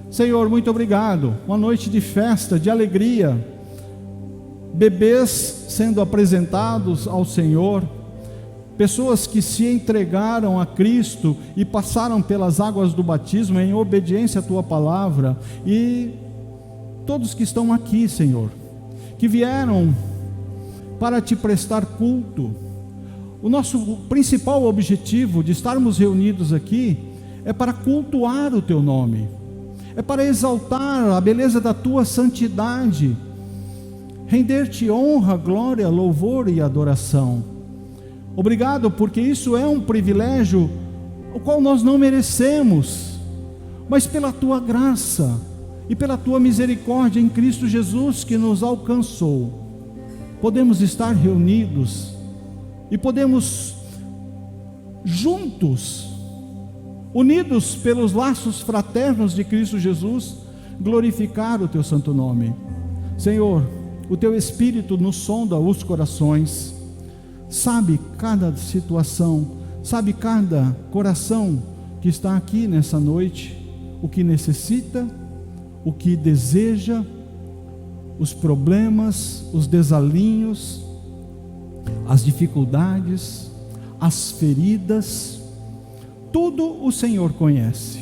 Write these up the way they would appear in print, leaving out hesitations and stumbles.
Senhor, muito obrigado, uma noite de festa, de alegria, bebês sendo apresentados ao Senhor, pessoas que se entregaram a Cristo e passaram pelas águas do batismo em obediência à Tua palavra, e todos que estão aqui, Senhor, que vieram para Te prestar culto. O nosso principal objetivo de estarmos reunidos aqui é para cultuar o Teu nome, é para exaltar a beleza da Tua santidade, render-Te honra, glória, louvor e adoração. Obrigado, porque isso é um privilégio o qual nós não merecemos, mas pela Tua graça e pela Tua misericórdia em Cristo Jesus que nos alcançou, podemos estar reunidos e podemos juntos, unidos pelos laços fraternos de Cristo Jesus, glorificar o Teu santo nome. Senhor, o Teu Espírito nos sonda os corações, sabe cada situação, sabe cada coração que está aqui nessa noite, o que necessita, o que deseja, os problemas, os desalinhos, as dificuldades, as feridas, tudo o Senhor conhece,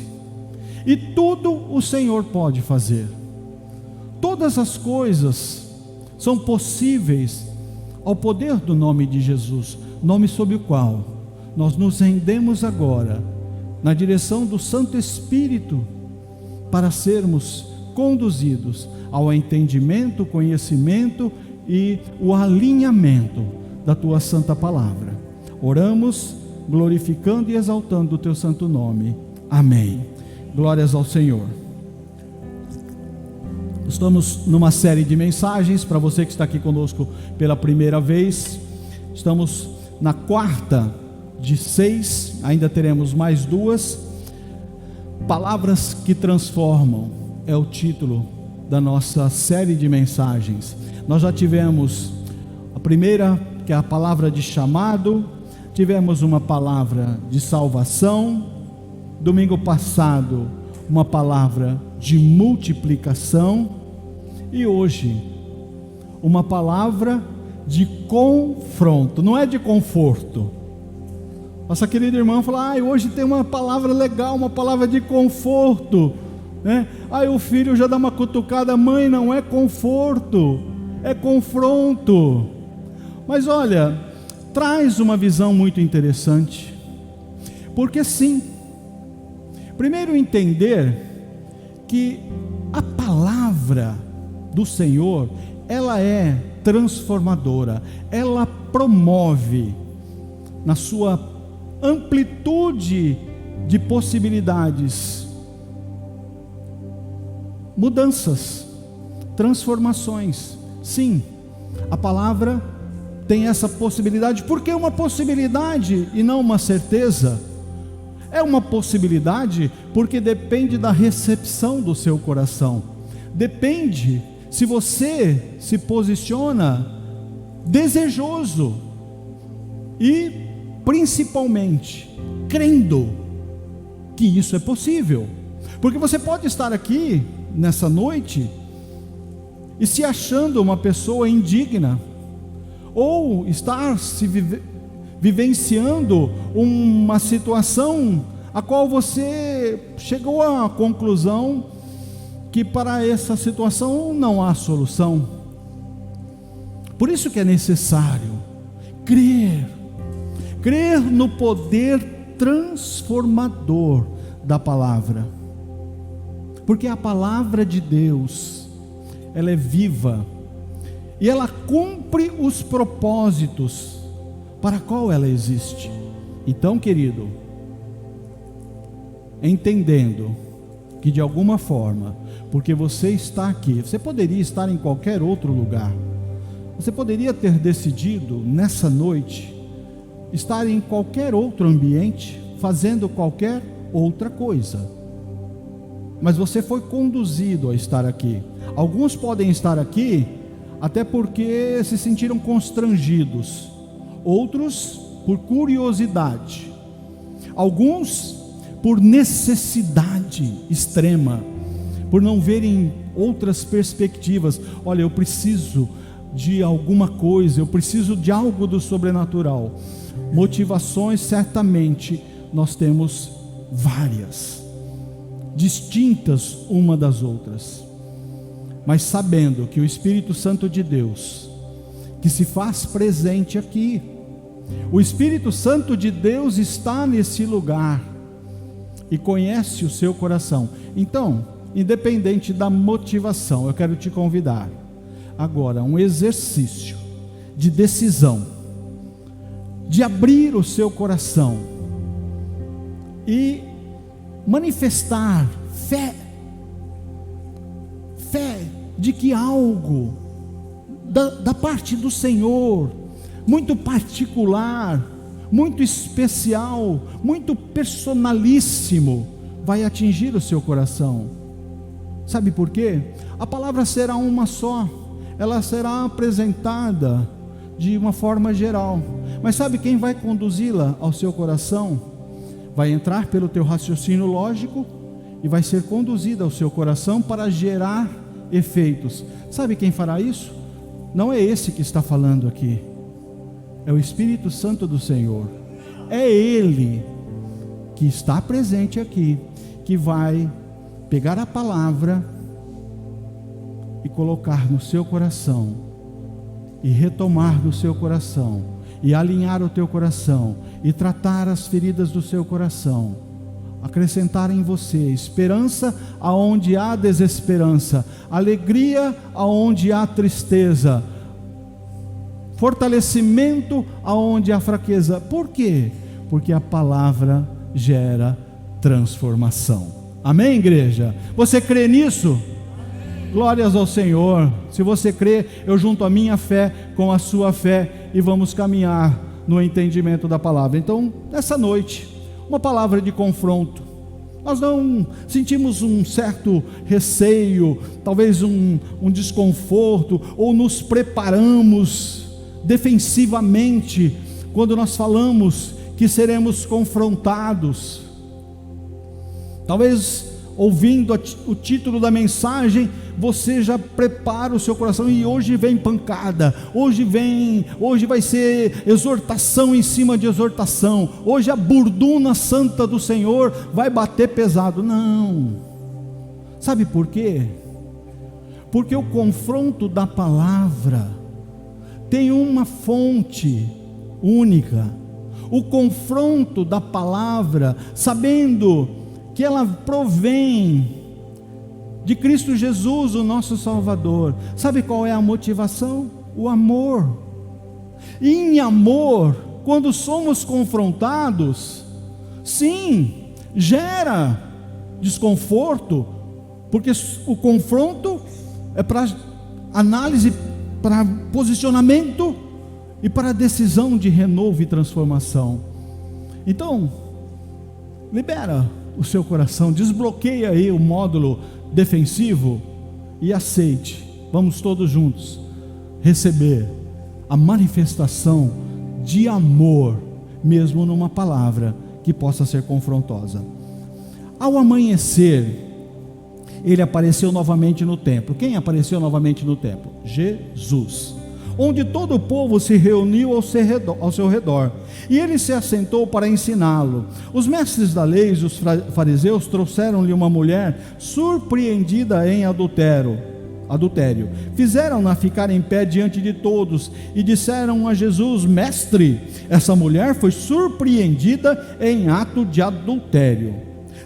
e tudo o Senhor pode fazer. Todas as coisas são possíveis ao poder do nome de Jesus, nome sob o qual nós nos rendemos agora, na direção do Santo Espírito, para sermos conduzidos ao entendimento, conhecimento e o alinhamento da Tua santa palavra. Oramos, glorificando e exaltando o Teu santo nome. Amém. Glórias ao Senhor. Estamos numa série de mensagens, para você que está aqui conosco pela primeira vez. Estamos na quarta de 6, ainda teremos mais 2. Palavras que transformam é o título da nossa série de mensagens. Nós já tivemos a primeira, que é a palavra de chamado, tivemos uma palavra de salvação, domingo passado uma palavra de multiplicação, e hoje uma palavra de confronto, não é de conforto. Nossa querida irmã falou: hoje tem uma palavra legal, uma palavra de conforto, né? Aí o filho já dá uma cutucada: mãe, não é conforto, é confronto. Mas olha, traz uma visão muito interessante, porque sim, primeiro entender que a palavra do Senhor, ela é transformadora, ela promove na sua amplitude de possibilidades, mudanças, transformações. Sim, a palavra tem essa possibilidade. Porque é uma possibilidade e não uma certeza. É uma possibilidade porque depende da recepção do seu coração, depende se você se posiciona desejoso e principalmente crendo que isso é possível. Porque você pode estar aqui nessa noite e se achando uma pessoa indigna, ou estar se vivenciando uma situação a qual você chegou à conclusão que para essa situação não há solução. Por isso que é necessário crer no poder transformador da palavra, porque a palavra de Deus, ela é viva, e ela cumpre os propósitos para qual ela existe. Então, querido, entendendo que de alguma forma, porque você está aqui, você poderia estar em qualquer outro lugar, você poderia ter decidido nessa noite estar em qualquer outro ambiente, fazendo qualquer outra coisa, mas você foi conduzido a estar aqui. Alguns podem estar aqui até porque se sentiram constrangidos, outros por curiosidade, alguns por necessidade extrema, por não verem outras perspectivas. Olha, eu preciso de alguma coisa, eu preciso de algo do sobrenatural. Motivações, certamente, nós temos várias, distintas uma das outras, mas sabendo que o Espírito Santo de Deus, que se faz presente aqui, o Espírito Santo de Deus está nesse lugar e conhece o seu coração. Então, independente da motivação, eu quero te convidar agora um exercício de decisão, de abrir o seu coração e manifestar fé de que algo da parte do Senhor, muito particular, muito especial, muito personalíssimo, vai atingir o seu coração. Sabe por quê? A palavra será uma só, ela será apresentada de uma forma geral, mas sabe quem vai conduzi-la ao seu coração? Vai entrar pelo teu raciocínio lógico e vai ser conduzida ao seu coração para gerar efeitos. Sabe quem fará isso? Não é esse que está falando aqui, é o Espírito Santo do Senhor. É Ele que está presente aqui, que vai pegar a palavra e colocar no seu coração, e retomar no seu coração, e alinhar o teu coração, e tratar as feridas do seu coração, acrescentar em você esperança aonde há desesperança, alegria aonde há tristeza, fortalecimento aonde há fraqueza. Por quê? Porque a palavra gera transformação. Amém, igreja? Você crê nisso? Amém. Glórias ao Senhor. Se você crê, eu junto a minha fé com a sua fé e vamos caminhar no entendimento da palavra. Então, nessa noite, uma palavra de confronto. Nós não sentimos um certo receio, talvez um desconforto, ou nos preparamos defensivamente quando nós falamos que seremos confrontados. Talvez ouvindo o título da mensagem, você já prepara o seu coração, e hoje vem pancada, hoje vai ser exortação em cima de exortação, hoje a burduna santa do Senhor vai bater pesado. Não, sabe por quê? Porque o confronto da palavra tem uma fonte única. O confronto da palavra, sabendo que ela provém de Cristo Jesus, o nosso Salvador. Sabe qual é a motivação? O amor. E em amor, quando somos confrontados, sim, gera desconforto, porque o confronto é para análise, para posicionamento e para decisão de renovo e transformação. Então, libera o seu coração, desbloqueia aí o módulo defensivo e aceite. Vamos todos juntos receber a manifestação de amor, mesmo numa palavra que possa ser confrontosa. Ao amanhecer, ele apareceu novamente no templo. Quem apareceu novamente no templo? Jesus, onde todo o povo se reuniu ao seu redor, e ele se assentou para ensiná-lo. Os mestres da lei e os fariseus trouxeram-lhe uma mulher surpreendida em adultério. Fizeram-na ficar em pé diante de todos e disseram a Jesus: Mestre, essa mulher foi surpreendida em ato de adultério.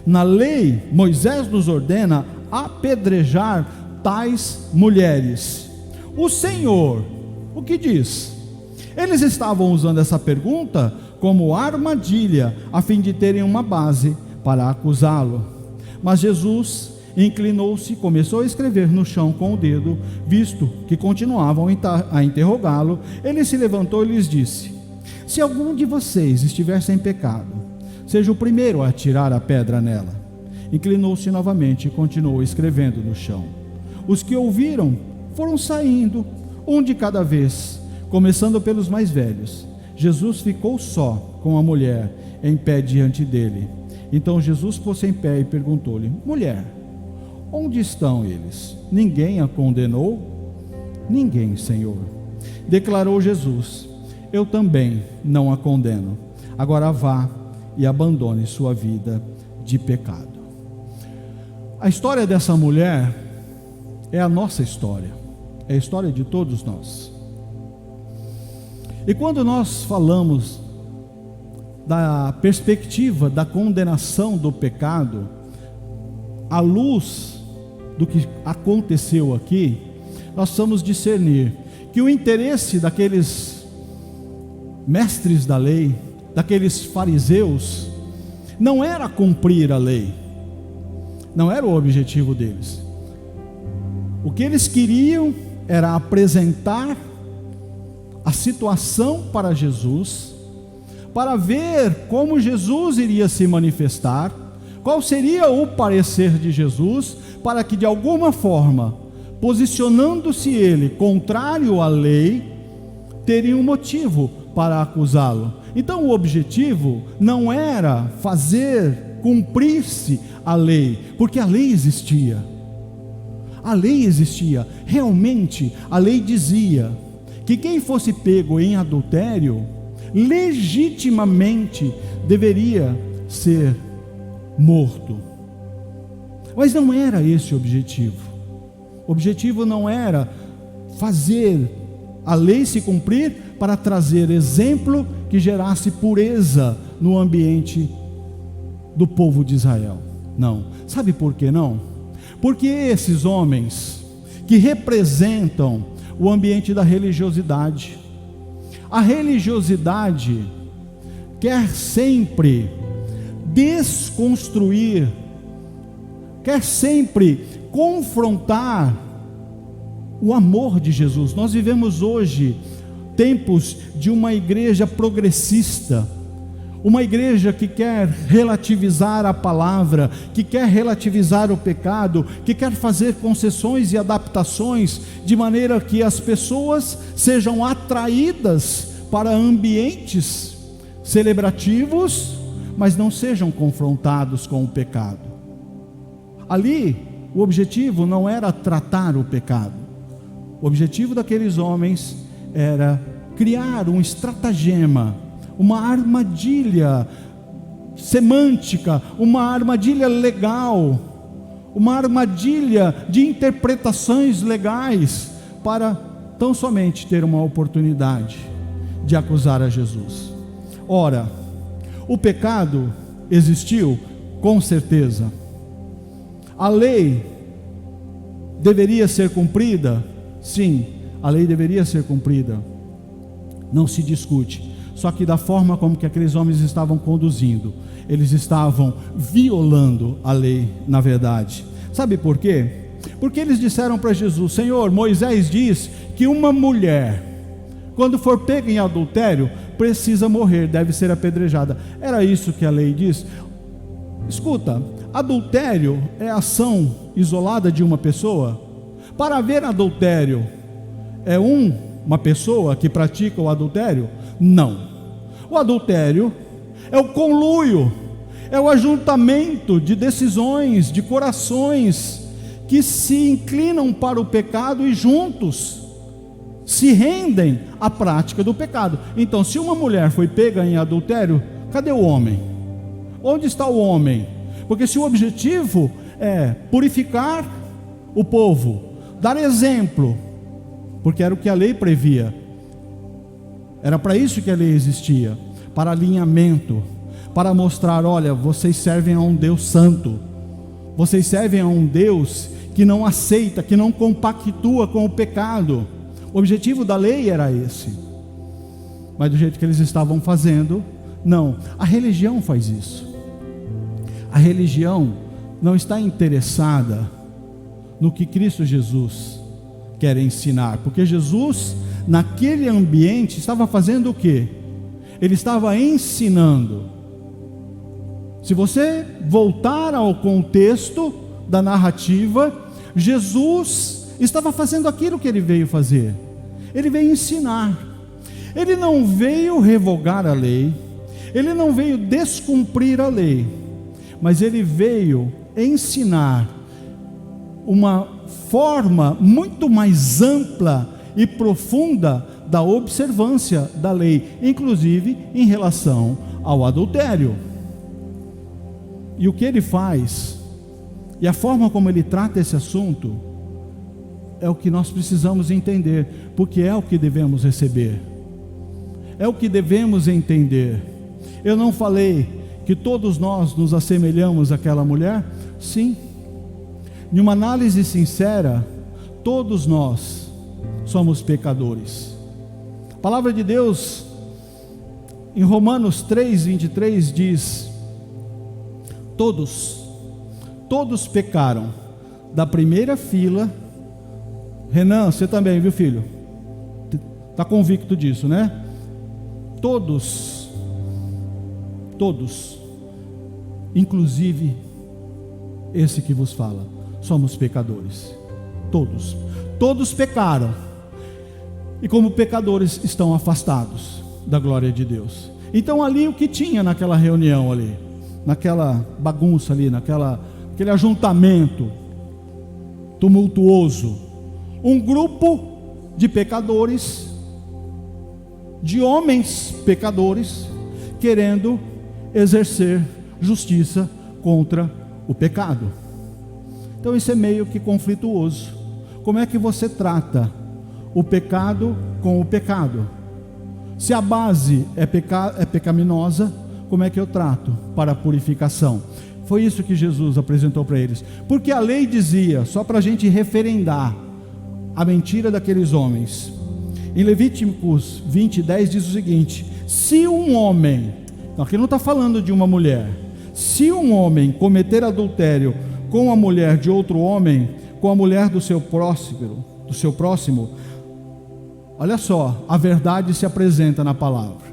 Na lei, Moisés nos ordena apedrejar tais mulheres. O Senhor, o que diz? Eles estavam usando essa pergunta como armadilha, a fim de terem uma base para acusá-lo. Mas Jesus inclinou-se e começou a escrever no chão com o dedo. Visto que continuavam a interrogá-lo, ele se levantou e lhes disse: Se algum de vocês estiver sem pecado, seja o primeiro a atirar a pedra nela. Inclinou-se novamente e continuou escrevendo no chão. Os que ouviram foram saindo, um de cada vez, começando pelos mais velhos. Jesus ficou só com a mulher em pé diante dele. Então Jesus pôs-se em pé e perguntou-lhe: Mulher, Onde estão eles? Ninguém a condenou? Ninguém, Senhor. Declarou Jesus: eu também não a condeno. Agora vá e abandone sua vida de pecado. A história dessa mulher é a nossa história, é a história de todos nós. E quando nós falamos da perspectiva da condenação do pecado, à luz do que aconteceu aqui, nós precisamos discernir que o interesse daqueles mestres da lei, daqueles fariseus, não era cumprir a lei, não era o objetivo deles. O que eles queriam era apresentar a situação para Jesus, para ver como Jesus iria se manifestar, qual seria o parecer de Jesus, para que de alguma forma, posicionando-se ele contrário à lei, teria um motivo para acusá-lo. Então o objetivo não era fazer cumprir-se a lei, porque a lei existia. A lei existia, realmente a lei dizia que quem fosse pego em adultério, legitimamente deveria ser morto. Mas não era esse o objetivo. O objetivo não era fazer a lei se cumprir para trazer exemplo que gerasse pureza no ambiente do povo de Israel. Não. Sabe por que não? Porque esses homens que representam o ambiente da religiosidade, a religiosidade quer sempre desconstruir, quer sempre confrontar o amor de Jesus. Nós vivemos hoje tempos de uma igreja progressista, uma igreja que quer relativizar a palavra, que quer relativizar o pecado, que quer fazer concessões e adaptações, de maneira que as pessoas sejam atraídas para ambientes celebrativos, mas não sejam confrontados com o pecado. Ali, o objetivo não era tratar o pecado. O objetivo daqueles homens era criar um estratagema, uma armadilha semântica, uma armadilha legal, uma armadilha de interpretações legais, para tão somente ter uma oportunidade de acusar a Jesus. Ora, o pecado existiu, com certeza. A lei deveria ser cumprida? Sim, a lei deveria ser cumprida. Não se discute. Só que da forma como que aqueles homens estavam conduzindo, eles estavam violando a lei, na verdade. Sabe por quê? Porque eles disseram para Jesus: Senhor, Moisés diz que uma mulher, quando for pega em adultério, precisa morrer, deve ser apedrejada. Era isso que a lei diz? Escuta, adultério é ação isolada de uma pessoa? Para haver adultério, é uma pessoa que pratica o adultério? Não. O adultério é o conluio, é o ajuntamento de decisões, de corações que se inclinam para o pecado e juntos se rendem à prática do pecado. Então, se uma mulher foi pega em adultério, cadê o homem? Onde está o homem? Porque se o objetivo é purificar o povo, dar exemplo, porque era o que a lei previa, era para isso que a lei existia, para alinhamento, para mostrar: olha, vocês servem a um Deus santo, vocês servem a um Deus que não aceita, que não compactua com o pecado. O objetivo da lei era esse. Mas do jeito que eles estavam fazendo, não. A religião faz isso. A religião não está interessada no que Cristo Jesus quer ensinar, porque Jesus, naquele ambiente, estava fazendo o quê? Ele estava ensinando. Se você voltar ao contexto da narrativa, Jesus estava fazendo aquilo que ele veio fazer. Ele veio ensinar. Ele não veio revogar a lei, ele não veio descumprir a lei, mas ele veio ensinar uma forma muito mais ampla e profunda da observância da lei, inclusive em relação ao adultério. E o que ele faz, e a forma como ele trata esse assunto, é o que nós precisamos entender, porque é o que devemos receber, é o que devemos entender. Eu não falei que todos nós nos assemelhamos àquela mulher? Sim. Em uma análise sincera, todos nós somos pecadores. A palavra de Deus, em Romanos 3:23 diz: todos pecaram, da primeira fila. Renan, você também, viu, filho? Está convicto disso, né? Todos, inclusive esse que vos fala, somos pecadores. Todos pecaram, e como pecadores estão afastados da glória de Deus. Então ali o que tinha naquela reunião ali, naquela bagunça ali, aquele ajuntamento tumultuoso, um grupo de pecadores, de homens pecadores, querendo exercer justiça contra o pecado. Então isso é meio que conflituoso. Como é que você trata o pecado com o pecado? Se a base é pecaminosa, como é que eu trato para a purificação? Foi isso que Jesus apresentou para eles. Porque a lei dizia, só para a gente referendar a mentira daqueles homens, em Levíticos 20:10 diz o seguinte: se um homem, aqui não está falando de uma mulher, se um homem cometer adultério com a mulher de outro homem, com a mulher do seu próximo, olha só, a verdade se apresenta na palavra.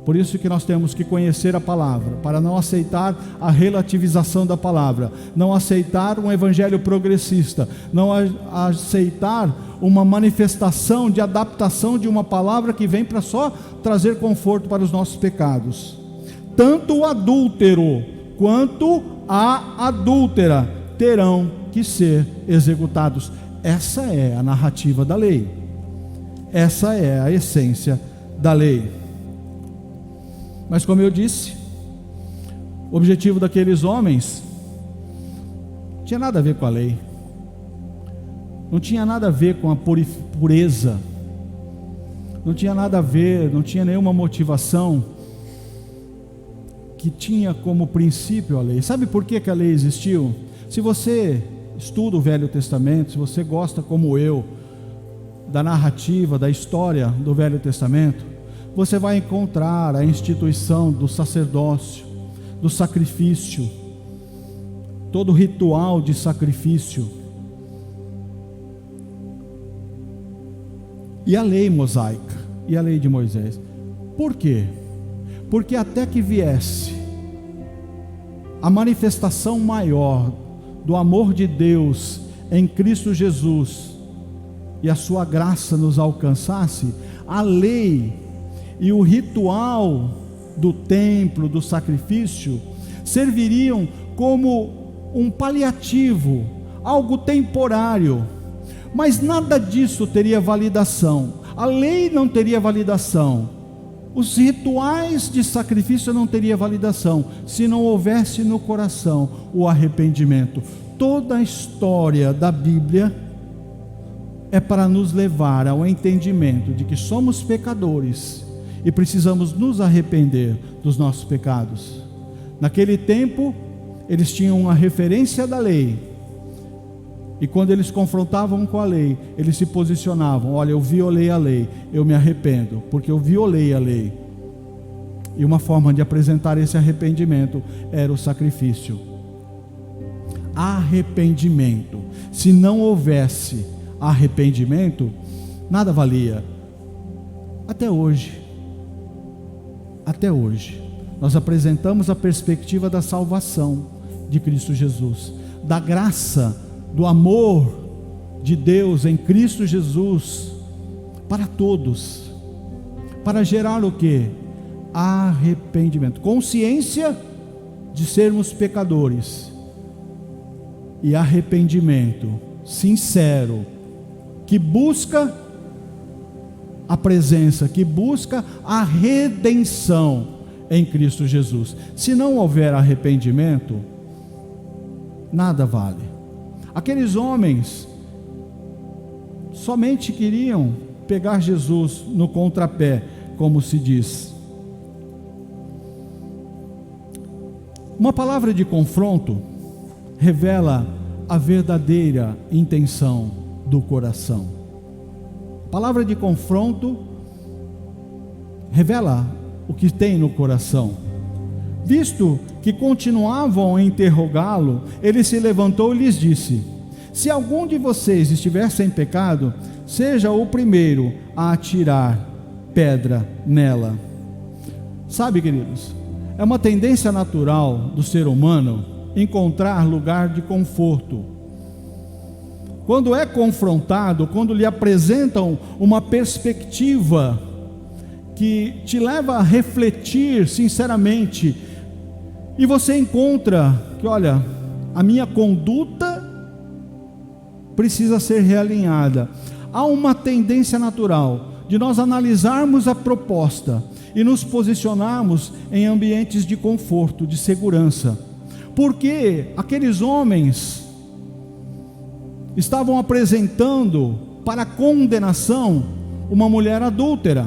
Por isso que nós temos que conhecer a palavra, para não aceitar a relativização da palavra, não aceitar um evangelho progressista, não aceitar uma manifestação de adaptação de uma palavra que vem para só trazer conforto para os nossos pecados. Tanto o adúltero quanto a adúltera terão que ser executados. Essa é a narrativa da lei, essa é a essência da lei. Mas como eu disse, o objetivo daqueles homens não tinha nada a ver com a lei, não tinha nada a ver com a pureza, não tinha nada a ver, não tinha nenhuma motivação que tinha como princípio a lei. Sabe por que a lei existiu? Se você estuda o Velho Testamento, se você gosta como eu da narrativa, da história do Velho Testamento, você vai encontrar a instituição do sacerdócio, do sacrifício, todo ritual de sacrifício, e a lei mosaica, e a lei de Moisés. Por quê? Porque até que viesse a manifestação maior do amor de Deus em Cristo Jesus, e a sua graça nos alcançasse, a lei e o ritual do templo, do sacrifício, serviriam como um paliativo, algo temporário, mas nada disso teria validação. A lei não teria validação, os rituais de sacrifício não teriam validação, se não houvesse no coração o arrependimento. Toda a história da Bíblia é para nos levar ao entendimento de que somos pecadores e precisamos nos arrepender dos nossos pecados. Naquele tempo, eles tinham uma referência da lei, e quando eles confrontavam com a lei, eles se posicionavam: olha, eu violei a lei, eu me arrependo, porque eu violei a lei. E uma forma de apresentar esse arrependimento era o sacrifício. Arrependimento. Se não houvesse arrependimento, nada valia. Até hoje, nós apresentamos a perspectiva da salvação de Cristo Jesus, da graça, do amor de Deus em Cristo Jesus para todos, para gerar o que? Arrependimento, consciência de sermos pecadores e arrependimento sincero, que busca a presença, que busca a redenção em Cristo Jesus. Se não houver arrependimento, nada vale. Aqueles homens somente queriam pegar Jesus no contrapé, como se diz. Uma palavra de confronto revela a verdadeira intenção do coração. Palavra de confronto revela o que tem no coração. Visto que continuavam a interrogá-lo, ele se levantou e lhes disse: se algum de vocês estiver sem pecado, seja o primeiro a atirar pedra nela. Sabe, queridos, é uma tendência natural do ser humano encontrar lugar de conforto. Quando é confrontado, quando lhe apresentam uma perspectiva que te leva a refletir sinceramente, e você encontra que, olha, a minha conduta precisa ser realinhada. Há uma tendência natural de nós analisarmos a proposta e nos posicionarmos em ambientes de conforto, de segurança, porque aqueles homens estavam apresentando para condenação uma mulher adúltera.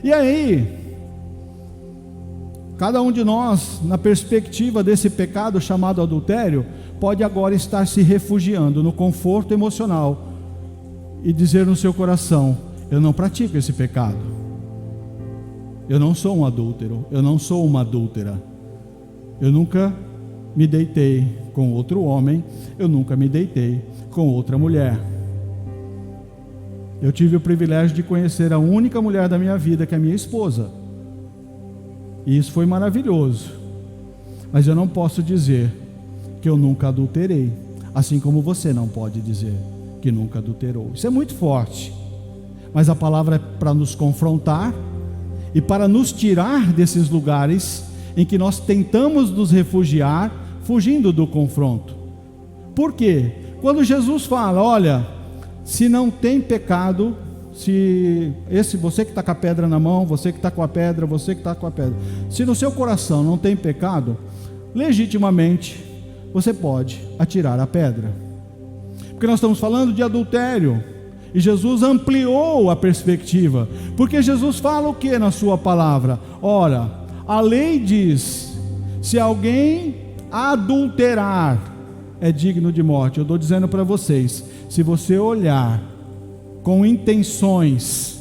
E aí, cada um de nós, na perspectiva desse pecado chamado adultério, pode agora estar se refugiando no conforto emocional e dizer no seu coração: eu não pratico esse pecado, eu não sou um adúltero, eu não sou uma adúltera, eu nunca me deitei com outro homem, eu nunca me deitei com outra mulher. Eu tive o privilégio de conhecer a única mulher da minha vida, que é a minha esposa, e isso foi maravilhoso, mas eu não posso dizer que eu nunca adulterei, assim como você não pode dizer que nunca adulterou. Isso é muito forte, mas a palavra é para nos confrontar e para nos tirar desses lugares em que nós tentamos nos refugiar, fugindo do confronto. Por quê? Quando Jesus fala: olha, se não tem pecado, você que está com a pedra na mão, você que está com a pedra, você que está com a pedra, se no seu coração não tem pecado, legitimamente você pode atirar a pedra, porque nós estamos falando de adultério, e Jesus ampliou a perspectiva, porque Jesus fala o que na sua palavra? Ora, a lei diz: se alguém adulterar, é digno de morte. Eu estou dizendo para vocês, se você olhar com intenções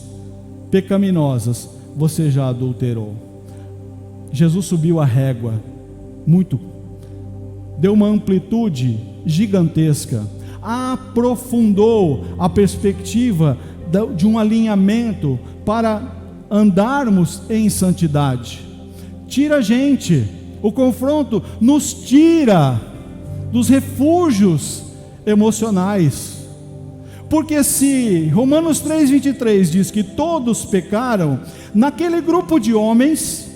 pecaminosas, você já adulterou. Jesus subiu a régua, deu uma amplitude gigantesca, aprofundou a perspectiva de um alinhamento para andarmos em santidade. Tira a gente, o confronto nos tira dos refúgios emocionais, porque se Romanos 3,23 diz que todos pecaram, naquele grupo de homens,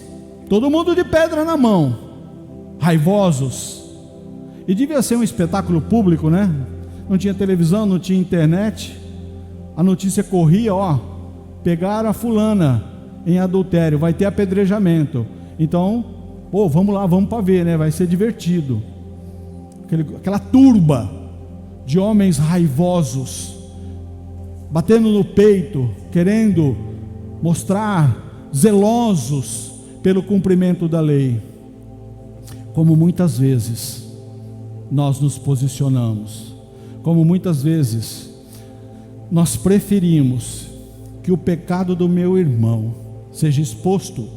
todo mundo de pedra na mão, raivosos, e devia ser um espetáculo público, né? Não tinha televisão, não tinha internet, a notícia corria: pegaram a fulana em adultério, vai ter apedrejamento. Então, vamos lá, vamos para ver, né? Vai ser divertido. Aquela turba de homens raivosos, batendo no peito, querendo mostrar zelosos pelo cumprimento da lei. Como muitas vezes nós nos posicionamos, como muitas vezes nós preferimos que o pecado do meu irmão seja exposto,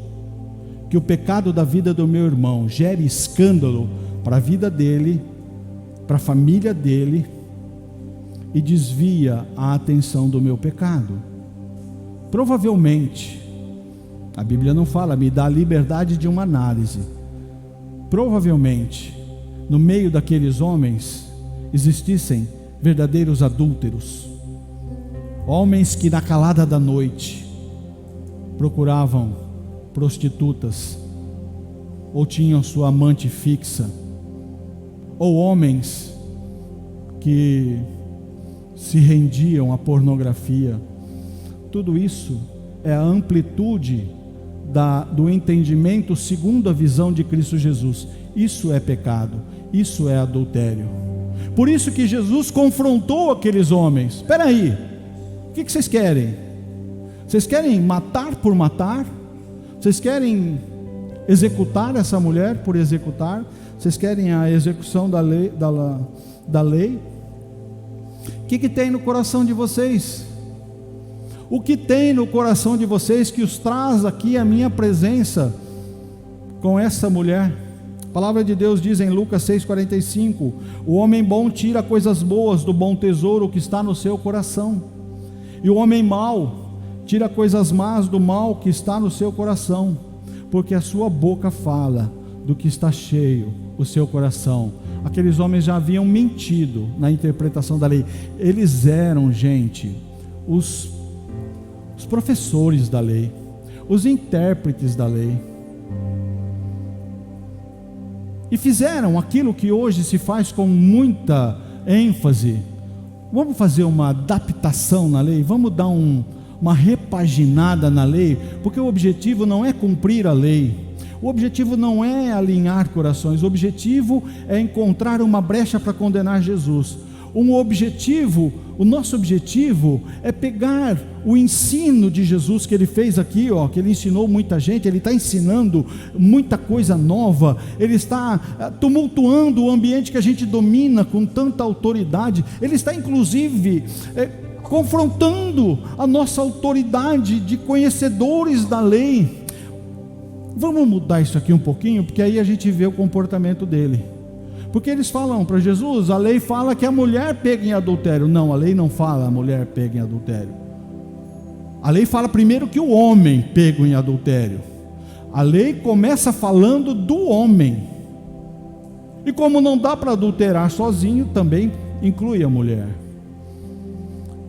que o pecado da vida do meu irmão gere escândalo para a vida dele, para a família dele, e desvia a atenção do meu pecado. Provavelmente, a Bíblia não fala, me dá a liberdade de uma análise. Provavelmente, no meio daqueles homens, existissem verdadeiros adúlteros, homens que na calada da noite procuravam prostitutas, ou tinham sua amante fixa ou homens que se rendiam à pornografia. Tudo isso é a amplitude do entendimento segundo a visão de Cristo Jesus. Isso é pecado, isso é adultério. Por isso que Jesus confrontou aqueles homens. Espera aí, o que vocês querem? Vocês querem matar por matar? Vocês querem executar essa mulher por executar? Vocês querem a execução da lei? O que tem no coração de vocês? O que tem no coração de vocês que os traz aqui à minha presença com essa mulher? A palavra de Deus diz em Lucas 6,45: o homem bom tira coisas boas do bom tesouro que está no seu coração, e o homem mau tira coisas más do mal que está no seu coração, porque a sua boca fala do que está cheio o seu coração. Aqueles homens já haviam mentido na interpretação da lei. Eles eram, gente, os professores da lei, os intérpretes da lei, e fizeram aquilo que hoje se faz com muita ênfase. Vamos fazer uma adaptação na lei, vamos dar uma repaginada na lei, porque o objetivo não é cumprir a lei, o objetivo não é alinhar corações, o objetivo é encontrar uma brecha para condenar Jesus. O nosso objetivo é pegar o ensino de Jesus que ele fez aqui, que ele ensinou muita gente, ele está ensinando muita coisa nova, ele está tumultuando o ambiente que a gente domina com tanta autoridade, ele está inclusive confrontando a nossa autoridade de conhecedores da lei. Vamos mudar isso aqui um pouquinho, porque aí a gente vê o comportamento dele. Porque eles falam para Jesus, a lei fala que a mulher pega em adultério. Não, a lei não fala a mulher pega em adultério. A lei fala primeiro que o homem pega em adultério. A lei começa falando do homem. E como não dá para adulterar sozinho, também inclui a mulher.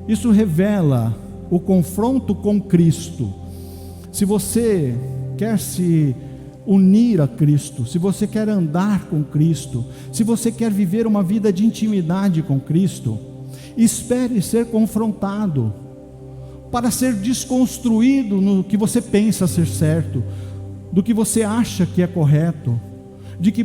Isso revela o confronto com Cristo. Se você quer se unir a Cristo, se você quer andar com Cristo, se você quer viver uma vida de intimidade com Cristo, espere ser confrontado, para ser desconstruído no que você pensa ser certo, do que você acha que é correto,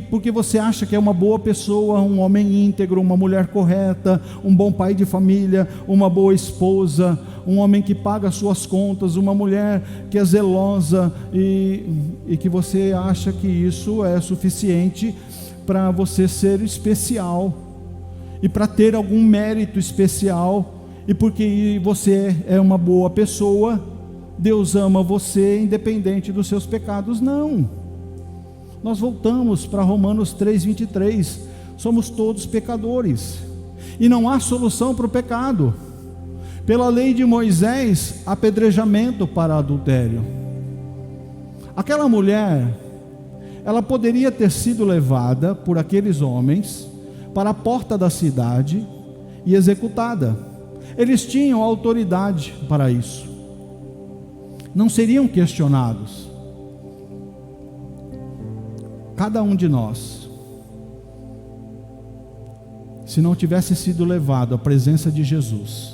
porque você acha que é uma boa pessoa, um homem íntegro, uma mulher correta, um bom pai de família, uma boa esposa, um homem que paga suas contas, uma mulher que é zelosa, e que você acha que isso é suficiente para você ser especial, e para ter algum mérito especial, e porque você é uma boa pessoa, Deus ama você independente dos seus pecados. Não. Nós voltamos para Romanos 3,23, somos todos pecadores, e não há solução para o pecado. Pela lei de Moisés, apedrejamento para adultério. Aquela mulher, ela poderia ter sido levada por aqueles homens para a porta da cidade e executada. Eles tinham autoridade para isso, não seriam questionados. Cada um de nós, se não tivesse sido levado à presença de Jesus,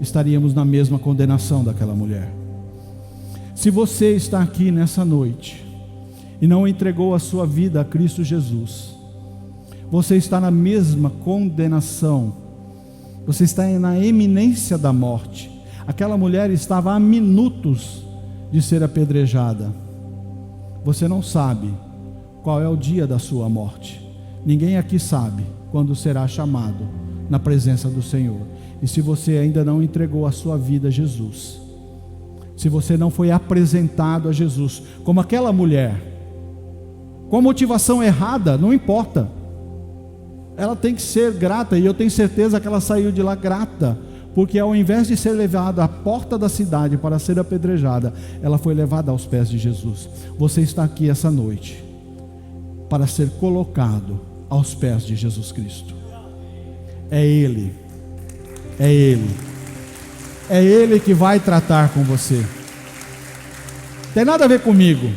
estaríamos na mesma condenação daquela mulher. Se você está aqui nessa noite e não entregou a sua vida a Cristo Jesus, você está na mesma condenação, você está na eminência da morte. Aquela mulher estava a minutos de ser apedrejada. Você não sabe qual é o dia da sua morte. Ninguém aqui sabe quando será chamado na presença do Senhor. E se você ainda não entregou a sua vida a Jesus, se você não foi apresentado a Jesus, como aquela mulher, com a motivação errada, não importa, ela tem que ser grata, e eu tenho certeza que ela saiu de lá grata, porque ao invés de ser levada à porta da cidade para ser apedrejada, ela foi levada aos pés de Jesus. Você está aqui essa noite para ser colocado aos pés de Jesus Cristo. É Ele que vai tratar com você. Tem nada a ver comigo.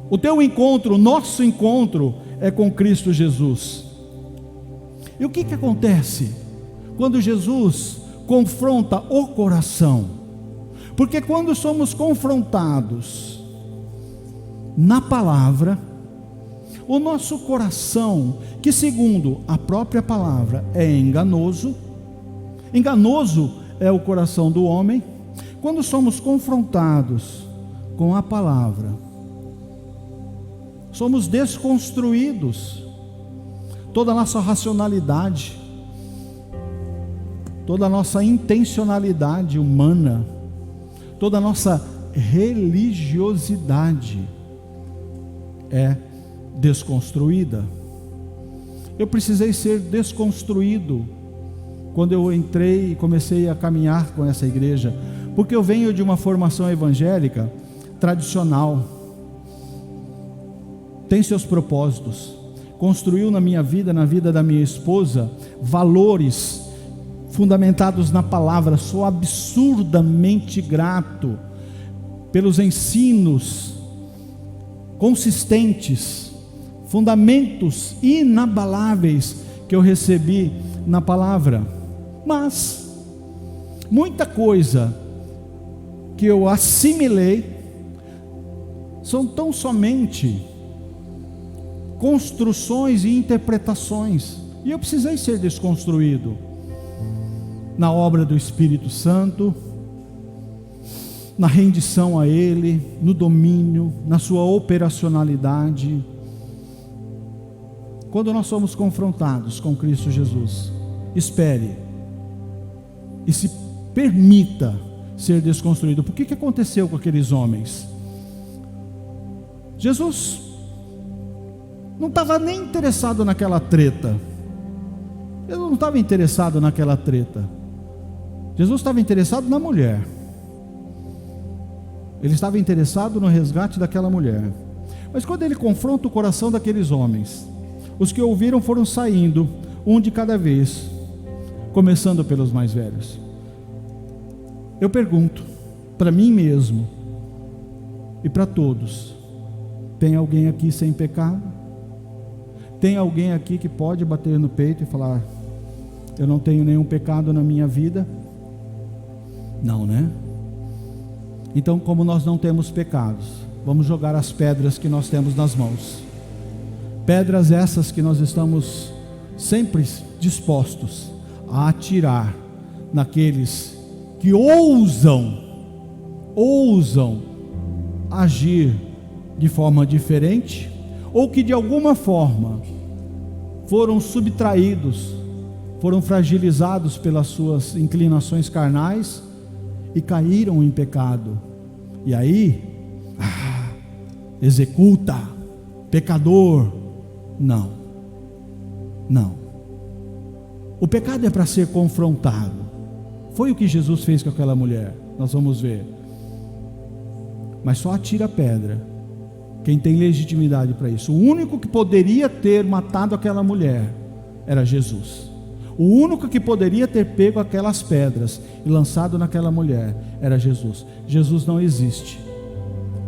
O teu encontro, o nosso encontro é com Cristo Jesus. E o que acontece quando Jesus confronta o coração? Porque quando somos confrontados na palavra, o nosso coração, que segundo a própria palavra é enganoso é o coração do homem. Quando somos confrontados com a palavra, somos desconstruídos. Toda a nossa racionalidade, toda a nossa intencionalidade humana, toda a nossa religiosidade é desconstruída. Eu precisei ser desconstruído quando eu entrei e comecei a caminhar com essa igreja, porque eu venho de uma formação evangélica tradicional, tem seus propósitos, construiu na minha vida, na vida da minha esposa, valores fundamentados na palavra. Sou absurdamente grato pelos ensinos consistentes, fundamentos inabaláveis que eu recebi na palavra. Mas muita coisa que eu assimilei são tão somente construções e interpretações, e eu precisei ser desconstruído na obra do Espírito Santo, na rendição a Ele, no domínio, na sua operacionalidade. Quando nós somos confrontados com Cristo Jesus, espere e se permita ser desconstruído. Por que aconteceu com aqueles homens? Jesus não estava nem interessado naquela treta. Ele não estava interessado naquela treta. Jesus estava interessado na mulher. Ele estava interessado no resgate daquela mulher. Mas quando ele confronta o coração daqueles homens, os que ouviram foram saindo, um de cada vez, começando pelos mais velhos. Eu pergunto para mim mesmo e para todos: tem alguém aqui sem pecado? Tem alguém aqui que pode bater no peito e falar: eu não tenho nenhum pecado na minha vida? Não, né? Então, como nós não temos pecados, vamos jogar as pedras que nós temos nas mãos. Pedras essas que nós estamos sempre dispostos a atirar naqueles que ousam agir de forma diferente, ou que de alguma forma foram subtraídos, foram fragilizados pelas suas inclinações carnais e caíram em pecado. E aí, executa, pecador. Não. O pecado é para ser confrontado. Foi o que Jesus fez com aquela mulher. Nós vamos ver. Mas só atira a pedra quem tem legitimidade para isso. O único que poderia ter matado aquela mulher era Jesus. O único que poderia ter pego aquelas pedras e lançado naquela mulher era Jesus. Jesus não existe.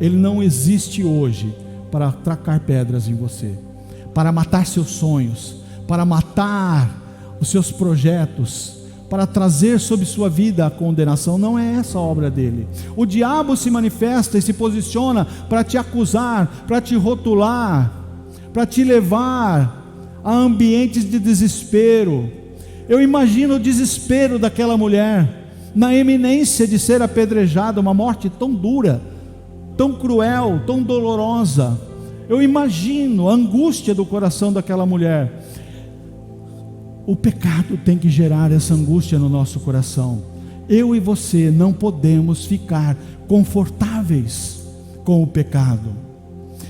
Ele não existe hoje para atracar pedras em você, para matar seus sonhos, para matar os seus projetos, para trazer sobre sua vida a condenação. Não é essa a obra dele. O diabo se manifesta e se posiciona para te acusar, para te rotular, para te levar a ambientes de desespero. Eu imagino o desespero daquela mulher, na iminência de ser apedrejada, uma morte tão dura, tão cruel, tão dolorosa. Eu imagino a angústia do coração daquela mulher. O pecado tem que gerar essa angústia no nosso coração. Eu e você não podemos ficar confortáveis com o pecado.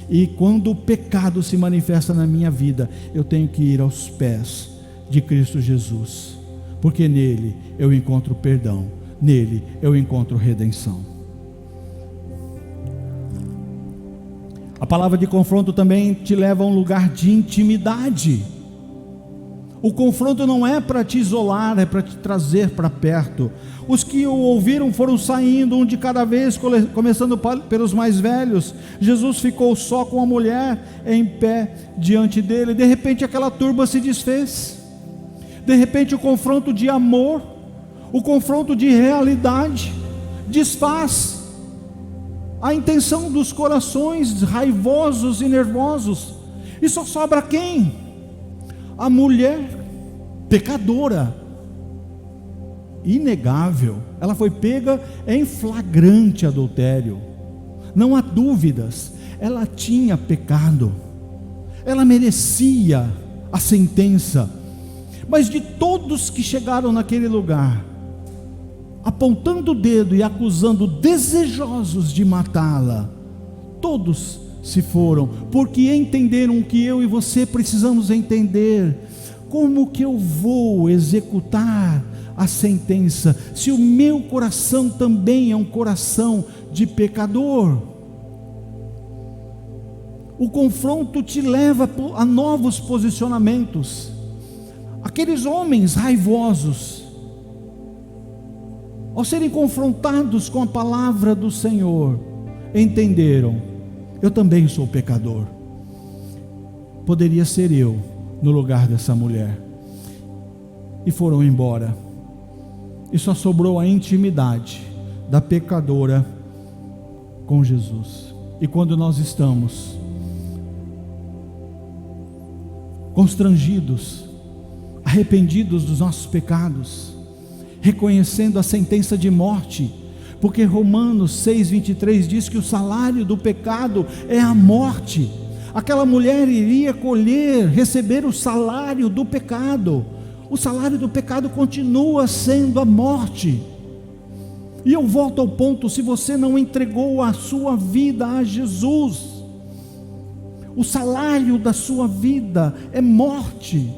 E quando o pecado se manifesta na minha vida, eu tenho que ir aos pés de Cristo Jesus, porque nele eu encontro perdão, nele eu encontro redenção. A palavra de confronto também te leva a um lugar de intimidade. O confronto não é para te isolar, é para te trazer para perto. Os que o ouviram foram saindo, um de cada vez, começando pelos mais velhos. Jesus ficou só com a mulher em pé diante dele. De repente aquela turba se desfez. De repente o confronto de amor, o confronto de realidade, desfaz a intenção dos corações raivosos e nervosos. E só sobra quem? A mulher pecadora, inegável. Ela foi pega em flagrante adultério. Não há dúvidas, ela tinha pecado, ela merecia a sentença. Mas de todos que chegaram naquele lugar, apontando o dedo e acusando, desejosos de matá-la, todos se foram, porque entenderam o que eu e você precisamos entender. Como que eu vou executar a sentença, se o meu coração também é um coração de pecador? O confronto te leva a novos posicionamentos. Aqueles homens raivosos, ao serem confrontados com a palavra do Senhor, entenderam: eu também sou pecador. Poderia ser eu no lugar dessa mulher. E foram embora. E só sobrou a intimidade da pecadora com Jesus. E quando nós estamos constrangidos, arrependidos dos nossos pecados, reconhecendo a sentença de morte, porque Romanos 6,23 diz que o salário do pecado é a morte. Aquela mulher iria receber o salário do pecado. O salário do pecado continua sendo a morte. E eu volto ao ponto: se você não entregou a sua vida a Jesus, o salário da sua vida é morte.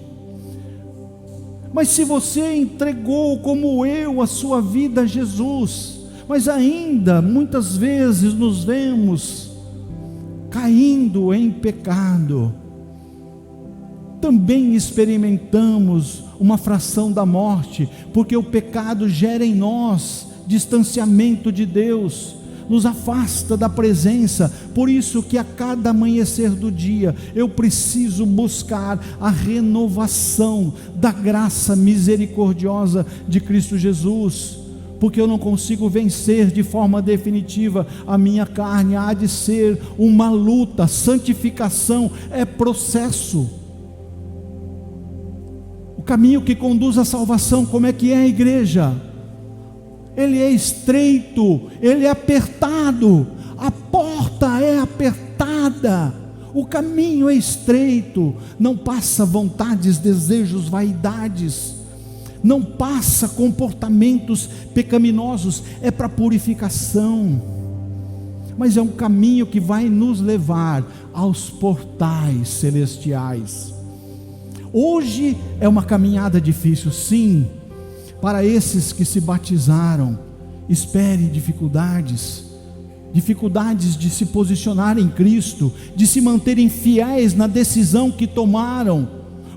Mas se você entregou, como eu, a sua vida a Jesus, mas ainda muitas vezes nos vemos caindo em pecado, também experimentamos uma fração da morte, porque o pecado gera em nós distanciamento de Deus, nos afasta da presença. Por isso que a cada amanhecer do dia eu preciso buscar a renovação da graça misericordiosa de Cristo Jesus, porque eu não consigo vencer de forma definitiva a minha carne. Há de ser uma luta. Santificação é processo. O caminho que conduz à salvação, como é que é, a igreja? Ele é estreito, ele é apertado, a porta é apertada, o caminho é estreito, não passa vontades, desejos, vaidades, não passa comportamentos pecaminosos, é para purificação, mas é um caminho que vai nos levar aos portais celestiais. Hoje é uma caminhada difícil, sim. Para esses que se batizaram, espere dificuldades de se posicionar em Cristo, de se manterem fiéis na decisão que tomaram,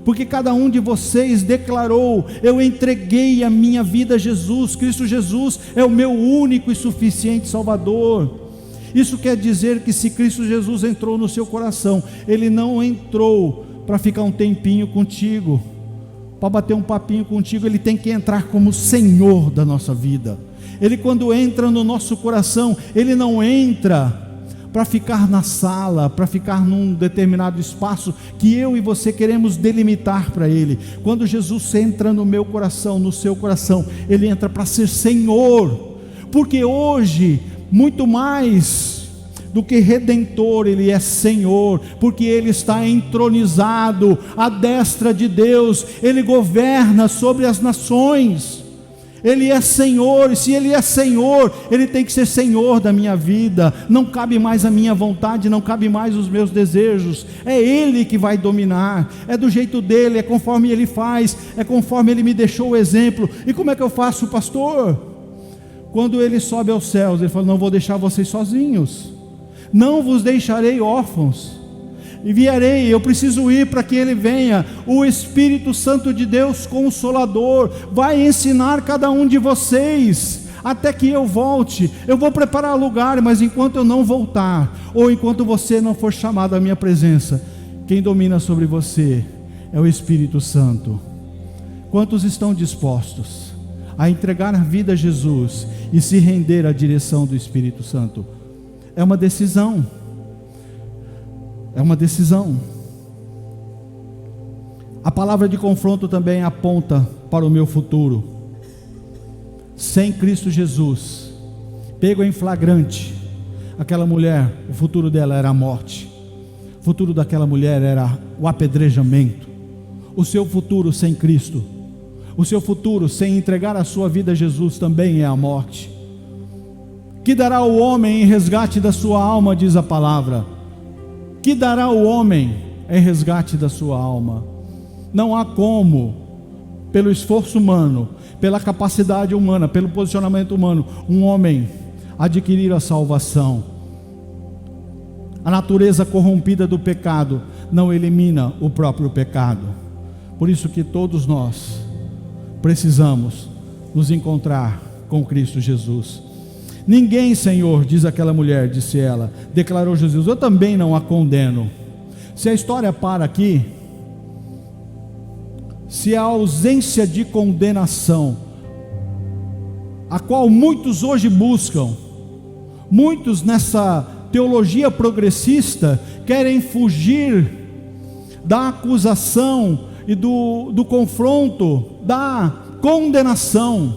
porque cada um de vocês declarou: eu entreguei a minha vida a Jesus, Cristo Jesus é o meu único e suficiente Salvador. Isso quer dizer que se Cristo Jesus entrou no seu coração, Ele não entrou para ficar um tempinho contigo, para bater um papinho contigo. Ele tem que entrar como Senhor da nossa vida. Ele, quando entra no nosso coração, Ele não entra para ficar na sala, para ficar num determinado espaço que eu e você queremos delimitar para Ele. Quando Jesus entra no meu coração, no seu coração, Ele entra para ser Senhor, porque hoje, muito mais do que Redentor, Ele é Senhor, porque Ele está entronizado à destra de Deus, Ele governa sobre as nações, Ele é Senhor. E se Ele é Senhor, Ele tem que ser Senhor da minha vida. Não cabe mais a minha vontade, não cabe mais os meus desejos, é Ele que vai dominar, é do jeito dEle, é conforme Ele faz, é conforme Ele me deixou o exemplo. E como é que eu faço, pastor? Quando Ele sobe aos céus, Ele fala: não vou deixar vocês sozinhos, não vos deixarei órfãos, enviarei, eu preciso ir para que ele venha. O Espírito Santo de Deus, Consolador, vai ensinar cada um de vocês, até que eu volte. Eu vou preparar lugar, mas enquanto eu não voltar, ou enquanto você não for chamado à minha presença, quem domina sobre você é o Espírito Santo. Quantos estão dispostos a entregar a vida a Jesus e se render à direção do Espírito Santo? É uma decisão. É uma decisão. A palavra de confronto também aponta para o meu futuro. Sem Cristo Jesus, pego em flagrante, aquela mulher, o futuro dela era a morte. O futuro daquela mulher era o apedrejamento. O seu futuro sem Cristo, o seu futuro sem entregar a sua vida a Jesus também é a morte. Que dará o homem em resgate da sua alma, diz a palavra. Que dará o homem em resgate da sua alma? Não há como, pelo esforço humano, pela capacidade humana, pelo posicionamento humano, um homem adquirir a salvação. A natureza corrompida do pecado não elimina o próprio pecado. Por isso que todos nós precisamos nos encontrar com Cristo Jesus. Ninguém, Senhor, diz aquela mulher, disse ela, declarou Jesus, eu também não a condeno. Se a história para aqui, se a ausência de condenação, a qual muitos hoje buscam, muitos nessa teologia progressista querem fugir da acusação e do confronto, da condenação.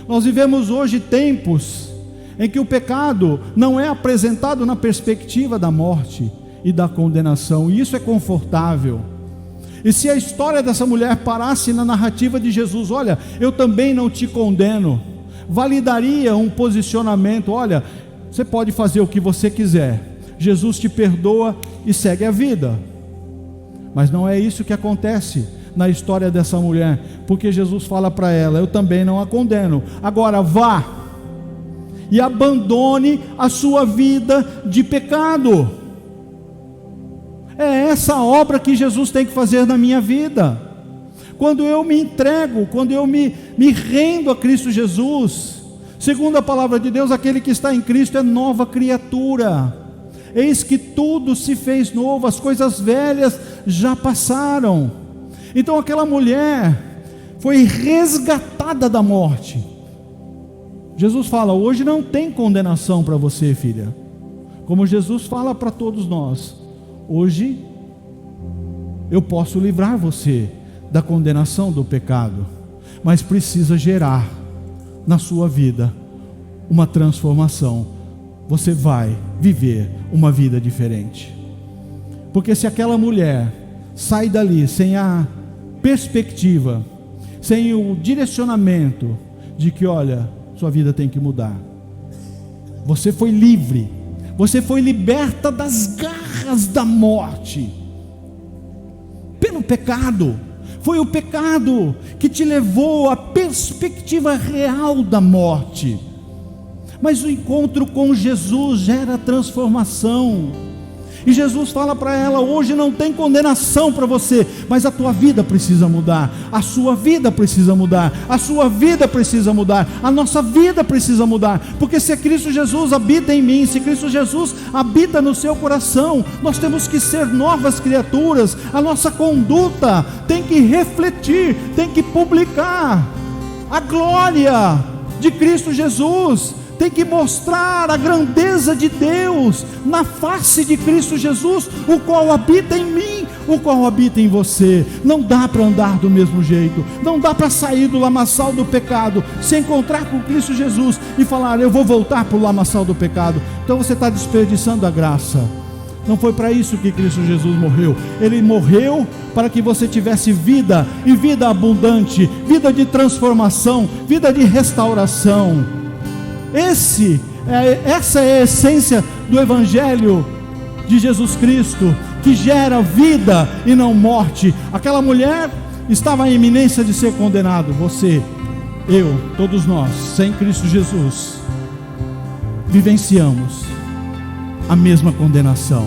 Nós vivemos hoje tempos em que o pecado não é apresentado na perspectiva da morte e da condenação, e isso é confortável. E se a história dessa mulher parasse na narrativa de Jesus, olha, eu também não te condeno, validaria um posicionamento, olha, você pode fazer o que você quiser, Jesus te perdoa e segue a vida. Mas não é isso que acontece na história dessa mulher, porque Jesus fala para ela, eu também não a condeno, agora vá e abandone a sua vida de pecado. É essa obra que Jesus tem que fazer na minha vida. Quando eu me entrego, quando eu me rendo a Cristo Jesus, segundo a palavra de Deus, aquele que está em Cristo é nova criatura. Eis que tudo se fez novo, as coisas velhas já passaram. Então aquela mulher foi resgatada da morte. Jesus fala, hoje não tem condenação para você, filha. Como Jesus fala para todos nós, hoje eu posso livrar você da condenação do pecado, mas precisa gerar na sua vida uma transformação. Você vai viver uma vida diferente. Porque se aquela mulher sai dali sem a perspectiva, sem o direcionamento de que, olha, sua vida tem que mudar, você foi livre, você foi liberta das garras da morte, pelo pecado. Foi o pecado que te levou à perspectiva real da morte. Mas o encontro com Jesus gera transformação. E Jesus fala para ela, hoje não tem condenação para você, mas a tua vida precisa mudar, a sua vida precisa mudar, a sua vida precisa mudar, a nossa vida precisa mudar, porque se Cristo Jesus habita em mim, se Cristo Jesus habita no seu coração, nós temos que ser novas criaturas, a nossa conduta tem que refletir, tem que publicar a glória de Cristo Jesus, tem que mostrar a grandeza de Deus na face de Cristo Jesus, o qual habita em mim, o qual habita em você. Não dá para andar do mesmo jeito, não dá para sair do lamaçal do pecado, se encontrar com Cristo Jesus e falar, eu vou voltar para o lamaçal do pecado. Então você está desperdiçando a graça. Não foi para isso que Cristo Jesus morreu. Ele morreu para que você tivesse vida, e vida abundante, vida de transformação, vida de restauração. Essa é a essência do Evangelho de Jesus Cristo, que gera vida e não morte. Aquela mulher estava em iminência de ser condenado. Você, eu, todos nós, sem Cristo Jesus, vivenciamos a mesma condenação.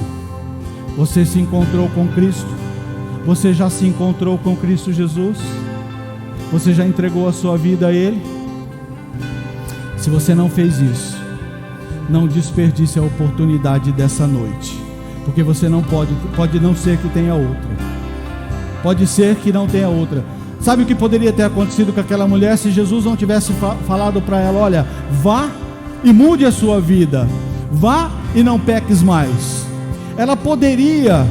Você se encontrou com Cristo? Você já se encontrou com Cristo Jesus? Você já entregou a sua vida a Ele? Se você não fez isso, não desperdice a oportunidade dessa noite, porque você não pode não ser que tenha outra. Pode ser que não tenha outra. Sabe o que poderia ter acontecido com aquela mulher se Jesus não tivesse falado para ela: olha, vá e mude a sua vida, vá e não peques mais. Ela poderia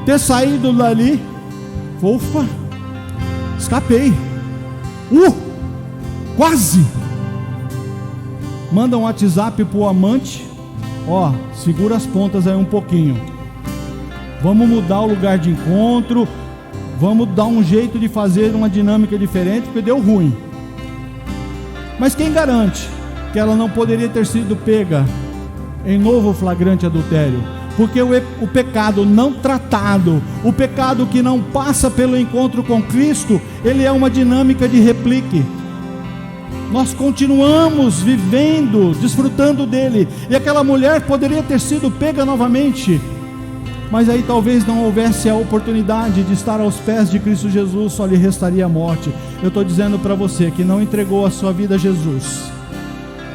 ter saído dali, ufa, escapei, quase. Manda um WhatsApp pro amante: ó, segura as pontas aí um pouquinho, vamos mudar o lugar de encontro, vamos dar um jeito de fazer uma dinâmica diferente, porque deu ruim. Mas quem garante que ela não poderia ter sido pega em novo flagrante adultério? Porque o pecado não tratado, o pecado que não passa pelo encontro com Cristo, ele é uma dinâmica de replique. Nós continuamos vivendo, desfrutando dele, e aquela mulher poderia ter sido pega novamente, mas aí talvez não houvesse a oportunidade de estar aos pés de Cristo Jesus, só lhe restaria a morte. Eu estou dizendo para você que não entregou a sua vida a Jesus,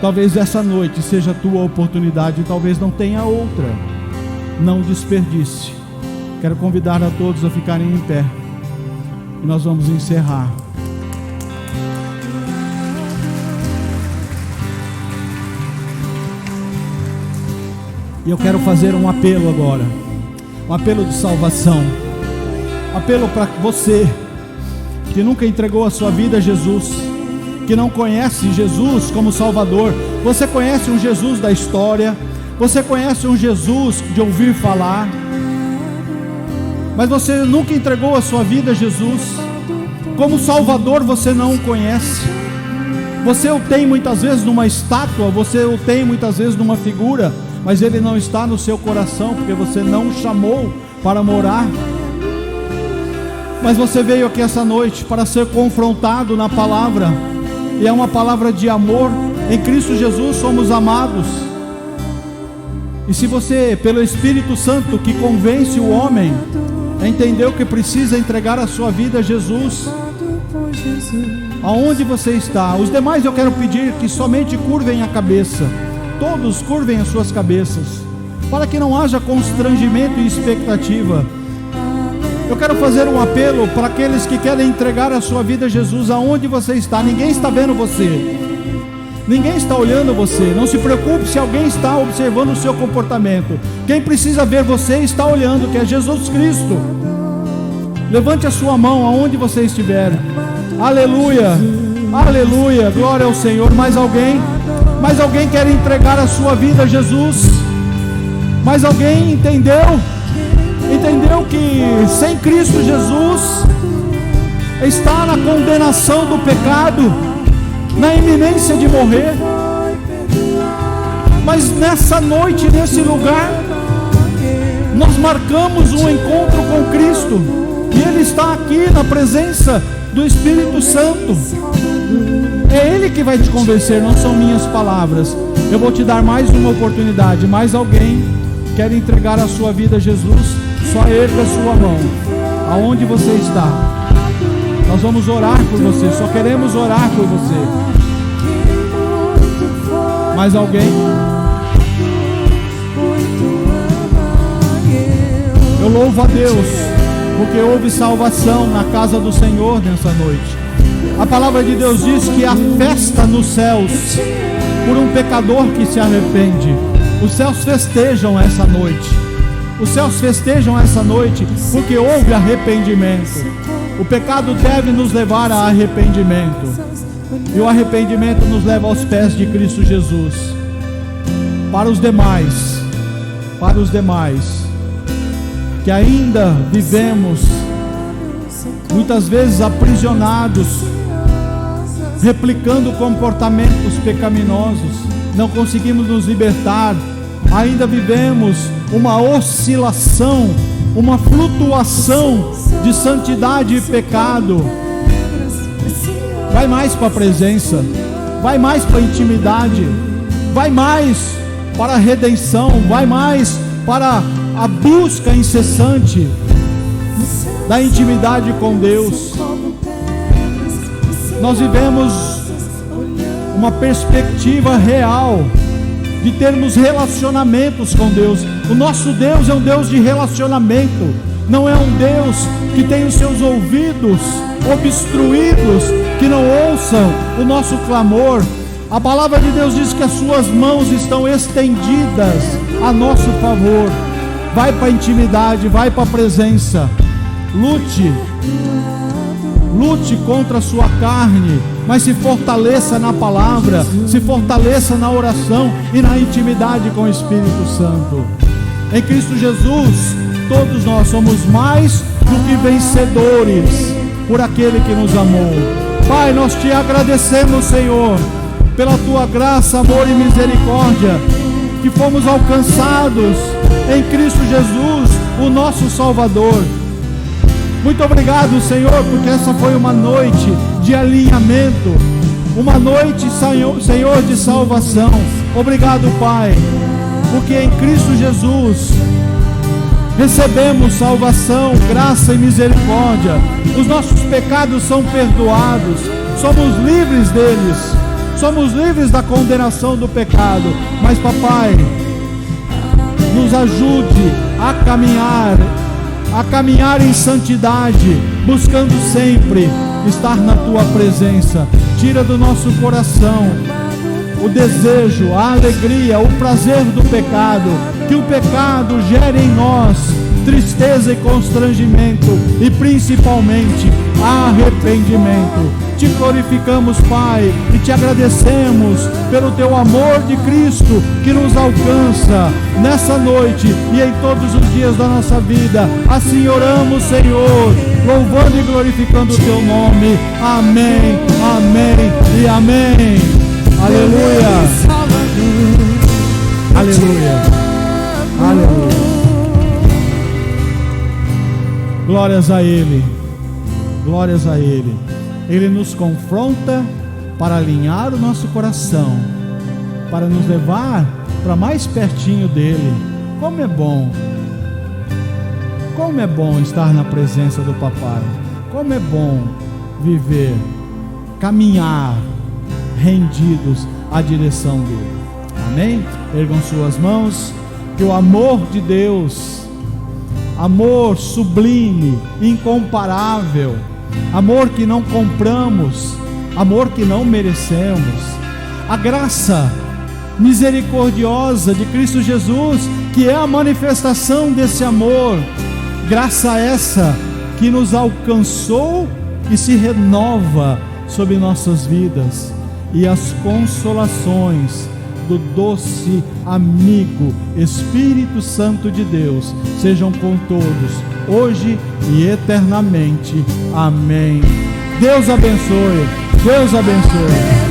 talvez essa noite seja a tua oportunidade, talvez não tenha outra. Não desperdice. Quero convidar a todos a ficarem em pé, e nós vamos encerrar. E eu quero fazer um apelo agora, um apelo de salvação, um apelo para você que nunca entregou a sua vida a Jesus, que não conhece Jesus como Salvador. Você conhece um Jesus da história, você conhece um Jesus de ouvir falar, mas você nunca entregou a sua vida a Jesus como Salvador. Você não o conhece. Você o tem muitas vezes numa estátua, você o tem muitas vezes numa figura, mas ele não está no seu coração, porque você não o chamou para morar. Mas você veio aqui essa noite para ser confrontado na palavra, e é uma palavra de amor. Em Cristo Jesus somos amados. E se você, pelo Espírito Santo que convence o homem, entendeu que precisa entregar a sua vida a Jesus, aonde você está? Os demais eu quero pedir que somente curvem a cabeça. Todos curvem as suas cabeças, para que não haja constrangimento e expectativa. Eu quero fazer um apelo para aqueles que querem entregar a sua vida a Jesus. Aonde você está? Ninguém está vendo você, ninguém está olhando você. Não se preocupe se alguém está observando o seu comportamento. Quem precisa ver você está olhando, que é Jesus Cristo. Levante a sua mão aonde você estiver. Aleluia, aleluia, glória ao Senhor. Mais alguém? Mais alguém quer entregar a sua vida a Jesus? Mais alguém entendeu que sem Cristo Jesus está na condenação do pecado, na iminência de morrer? Mas nessa noite, nesse lugar, nós marcamos um encontro com Cristo, e Ele está aqui na presença do Espírito Santo. É Ele que vai te convencer, não são minhas palavras. Eu vou te dar mais uma oportunidade. Mais alguém quer entregar a sua vida a Jesus? Só erga a sua mão aonde você está. Nós vamos orar por você, só queremos orar por você. Mais alguém? Eu louvo a Deus, porque houve salvação na casa do Senhor nessa noite. A palavra de Deus diz que há festa nos céus por um pecador que se arrepende. Os céus festejam essa noite. Os céus festejam essa noite porque houve arrependimento. O pecado deve nos levar a arrependimento, e o arrependimento nos leva aos pés de Cristo Jesus. Para os demais que ainda vivemos muitas vezes aprisionados, replicando comportamentos pecaminosos, não conseguimos nos libertar, ainda vivemos uma oscilação, uma flutuação de santidade e pecado. Vai mais para a presença, vai mais para a intimidade, vai mais para a redenção, vai mais para a busca incessante da intimidade com Deus. Nós vivemos uma perspectiva real de termos relacionamentos com Deus. O nosso Deus é um Deus de relacionamento, não é um Deus que tem os seus ouvidos obstruídos, que não ouçam o nosso clamor. A palavra de Deus diz que as suas mãos estão estendidas a nosso favor. Vai para a intimidade, vai para a presença. Lute contra a sua carne, mas se fortaleça na palavra, se fortaleça na oração e na intimidade com o Espírito Santo. Em Cristo Jesus, todos nós somos mais do que vencedores por aquele que nos amou. Pai, nós te agradecemos, Senhor, pela tua graça, amor e misericórdia, que fomos alcançados em Cristo Jesus, o nosso Salvador. Muito obrigado, Senhor, porque essa foi uma noite de alinhamento, uma noite, Senhor, de salvação. Obrigado, Pai, porque em Cristo Jesus recebemos salvação, graça e misericórdia. Os nossos pecados são perdoados, somos livres deles, somos livres da condenação do pecado. Mas, Papai, nos ajude a caminhar em santidade, buscando sempre estar na tua presença. Tira do nosso coração o desejo, a alegria, o prazer do pecado, que o pecado gere em nós tristeza e constrangimento, e principalmente arrependimento. Te glorificamos, Pai, e te agradecemos pelo teu amor de Cristo que nos alcança nessa noite e em todos os dias da nossa vida. Assim oramos, Senhor, louvando e glorificando o teu nome. Amém, amém e amém. Aleluia, aleluia, aleluia. Glórias a Ele, glórias a Ele. Ele nos confronta para alinhar o nosso coração, para nos levar para mais pertinho dEle. Como é bom estar na presença do Papai. Como é bom viver, caminhar rendidos à direção dEle. Amém? Ergam suas mãos, que o amor de Deus, amor sublime, incomparável, amor que não compramos, amor que não merecemos, a graça misericordiosa de Cristo Jesus, que é a manifestação desse amor, graça essa que nos alcançou e se renova sobre nossas vidas, e as consolações do doce amigo Espírito Santo de Deus sejam com todos, hoje e eternamente. Amém. Deus abençoe. Deus abençoe.